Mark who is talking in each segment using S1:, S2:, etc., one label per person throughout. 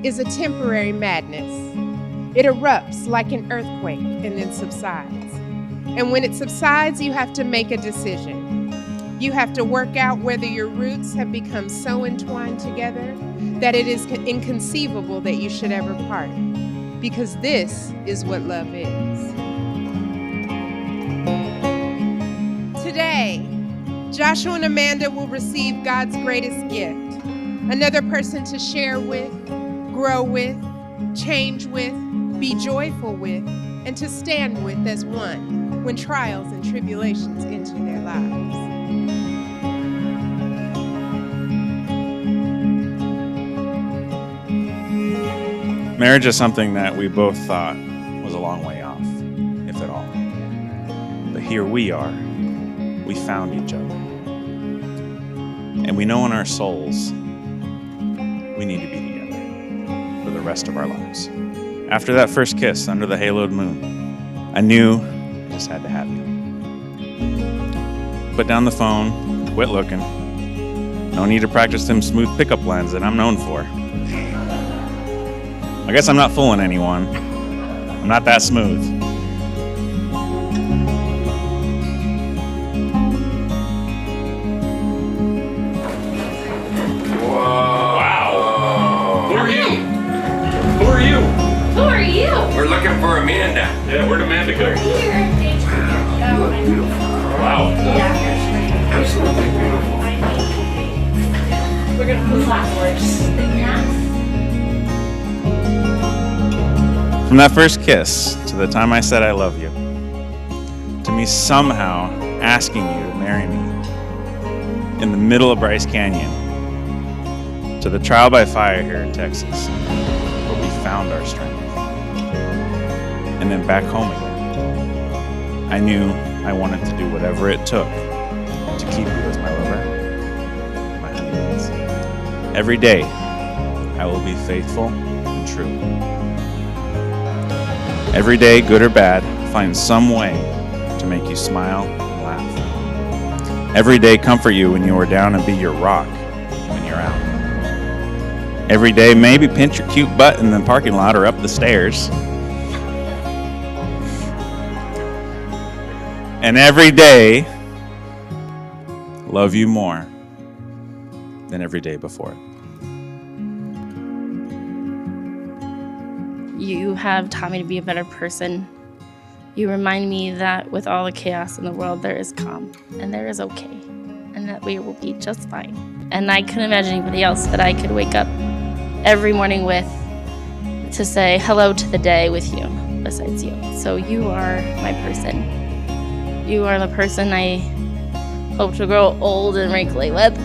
S1: is a temporary madness. It erupts like an earthquake and then subsides. And when it subsides, you have to make a decision. You have to work out whether your roots have become so entwined together that it is inconceivable that you should ever part. Because this is what love is. Today, Joshua and Amanda will receive God's greatest gift, another person to share with, grow with, change with, be joyful with, and to stand with as one when trials and tribulations enter their lives.
S2: Marriage is something that we both thought was a long way off, if at all. But here we are. We found each other. And we know in our souls we need to be together for the rest of our lives. After that first kiss under the haloed moon, I knew I just had to have you. Put down the phone, quit looking. No need to practice them smooth pickup lines that I'm known for. I guess I'm not fooling anyone. I'm not that smooth.
S3: We're looking for Amanda.
S4: Yeah, where'd Amanda go?
S3: Wow. Absolutely beautiful.
S5: We're gonna move backwards.
S2: From that first kiss to the time I said I love you, to me somehow asking you to marry me in the middle of Bryce Canyon, to the trial by fire here in Texas, where we found our strength. And then back home again. I knew I wanted to do whatever it took to keep you as my lover, my honeymoons. Every day, I will be faithful and true. Every day, good or bad, find some way to make you smile and laugh. Every day, comfort you when you are down and be your rock when you're out. Every day, maybe pinch your cute butt in the parking lot or up the stairs. And every day, love you more than every day before it.
S5: You have taught me to be a better person. You remind me that with all the chaos in the world, there is calm and there is okay, and that we will be just fine. And I couldn't imagine anybody else that I could wake up every morning with to say hello to the day with you, besides you. So you are my person. You are the person I hope to grow old and wrinkly with.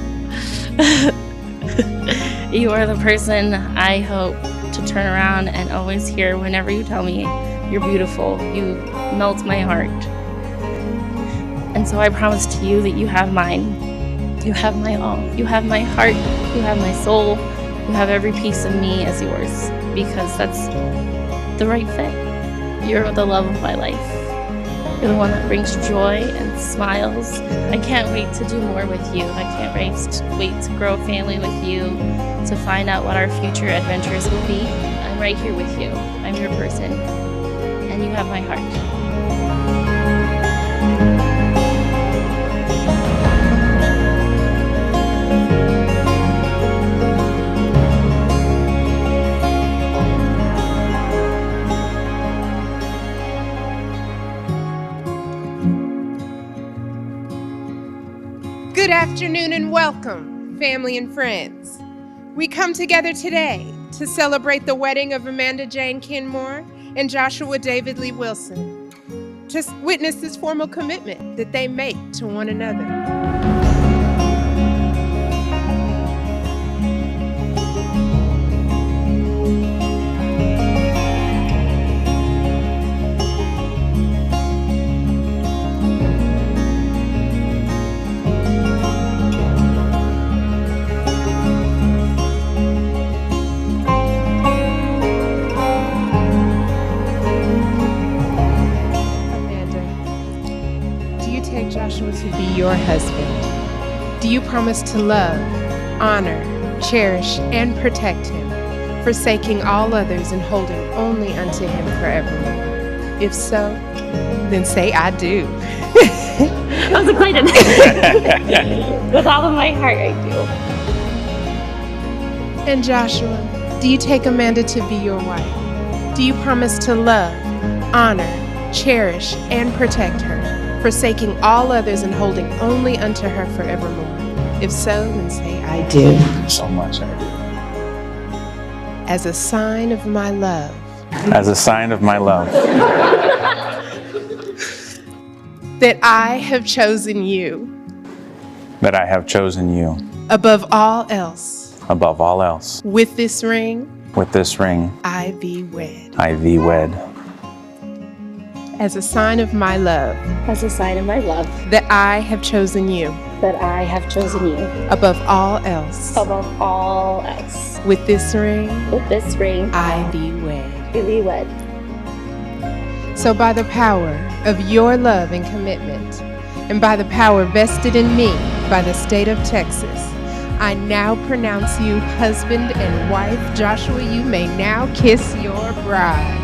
S5: You are the person I hope to turn around and always hear whenever you tell me you're beautiful. You melt my heart. And so I promise to you that you have mine. You have my all. You have my heart. You have my soul. You have every piece of me as yours, because that's the right fit. You're the love of my life. You're the one that brings joy and smiles. I can't wait to do more with you. I can't wait to grow a family with you, to find out what our future adventures will be. I'm right here with you. I'm your person, and you have my heart.
S1: Good afternoon and welcome, family and friends. We come together today to celebrate the wedding of Amanda Jane Kenmore and Joshua David Lee Wilson, to witness this formal commitment that they make to one another. Joshua to be your husband? Do you promise to love, honor, cherish, and protect him for forsaking all others and holding only unto him forevermore? If so, then say, I do.
S5: I was excited. With all of my heart, I do.
S1: And Joshua, do you take Amanda to be your wife? Do you promise to love, honor, cherish, and protect her, forsaking all others and holding only unto her forevermore? If so, then say, I do.
S2: So much I do.
S1: As a sign of my love.
S2: As a sign of my love.
S1: That I have chosen you.
S2: That I have chosen you.
S1: Above all else.
S2: Above all else.
S1: With this ring.
S2: With this ring.
S1: I thee wed.
S2: I thee wed.
S1: As a sign of my love.
S5: As a sign of my love.
S1: That I have chosen you.
S5: That I have chosen you.
S1: Above all else.
S5: Above all else.
S1: With this ring.
S5: With this ring.
S1: I thee wed.
S5: I thee wed.
S1: So by the power of your love and commitment, and by the power vested in me by the state of Texas, I now pronounce you husband and wife. Joshua, you may now kiss your bride.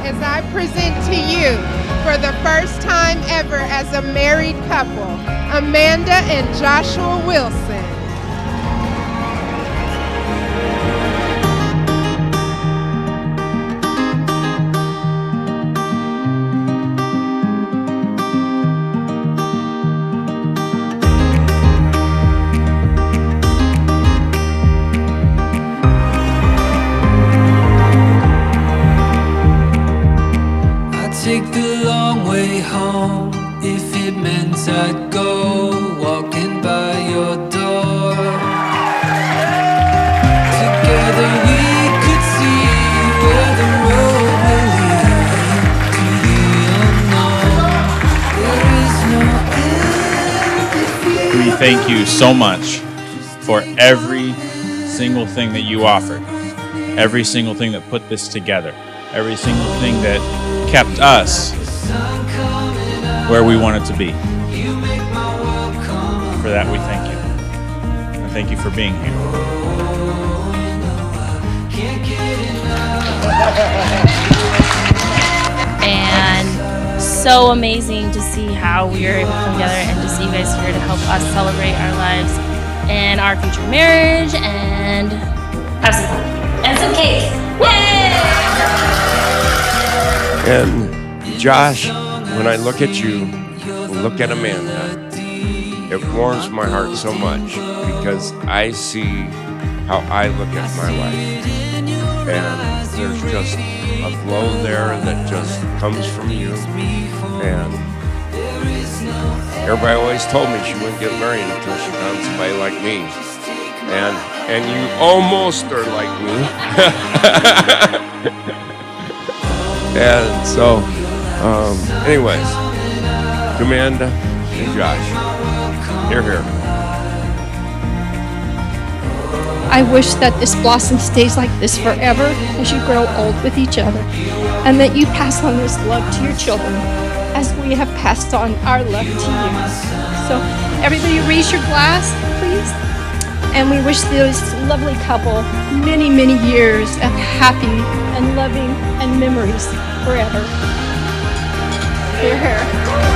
S1: As I present to you, for the first time ever as a married couple, Amanda and Joshua Wilson.
S4: Take the long way home if it meant I'd go walking by your door. Together we could see where the road will lead to the unknown. There is no end.
S2: We thank you so much for every single thing that you offered, every single thing that put this together, every single thing that kept us where we wanted to be. For that, we thank you. And thank you for being here.
S5: And so amazing to see how we are able to come together and to see you guys here to help us celebrate our lives and our future marriage and have some fun. And some cake. Yay!
S6: And Josh, when I look at you, look at Amanda, it warms my heart so much because I see how I look at my wife. And there's just a glow there that just comes from you. And everybody always told me she wouldn't get married until she found somebody like me. And you almost are like me. And so, anyways, Amanda and Josh, here.
S7: I wish that this blossom stays like this forever as you grow old with each other, and that you pass on this love to your children as we have passed on our love to you. So everybody raise your glass, please. And we wish this lovely couple many, many years of happy and loving and memories forever. Here.